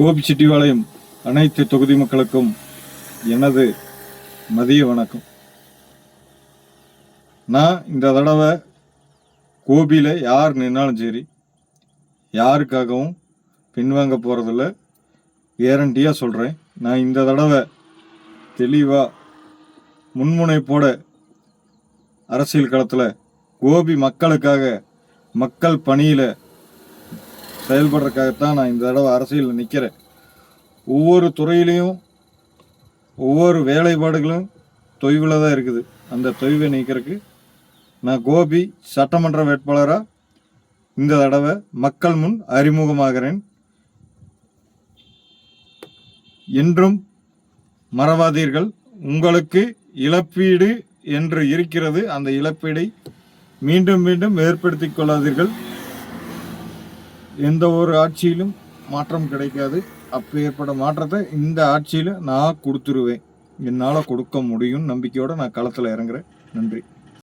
கோபிச்செட்டிபாளையம் அனைத்து தொகுதி மக்களுக்கும் எனது மதிய வணக்கம். நான் இந்த தடவை கோபியில் யார் நின்னாலும் சரி, யாருக்காகவும் பின்வாங்க போகிறதில்ல, கேரண்டியாக சொல்கிறேன். நான் இந்த தடவை தெளிவாக முன்முனைப்போட அரசியல் களத்தில் கோபி மக்களுக்காக, மக்கள் பணியில் செயல்படுறதுக்காகத்தான் நான் இந்த தடவை அரசியலில் நிற்கிறேன். ஒவ்வொரு துறையிலையும் ஒவ்வொரு வேலைப்பாடுகளும் தொய்வில் தான் இருக்குது. அந்த தொய்வை நீக்கிறதுக்கு நான் கோபி சட்டமன்ற வேட்பாளராக இந்த தடவை மக்கள் முன் அறிமுகமாகிறேன். என்றும் மறவாதீர்கள், உங்களுக்கு இழப்பீடு என்று இருக்கிறது. அந்த இழப்பீடை மீண்டும் மீண்டும் ஏற்படுத்திக் கொள்ளாதீர்கள். எந்த ஒரு ஆட்சியிலும் மாற்றம் கிடைக்காது. அப்பேற்பட்ட மாற்றத்தை இந்த ஆட்சியில் நான் கொடுத்துருவேன். என்னால் கொடுக்க முடியும் நம்பிக்கையோடு நான் களத்தில் இறங்குறேன். நன்றி.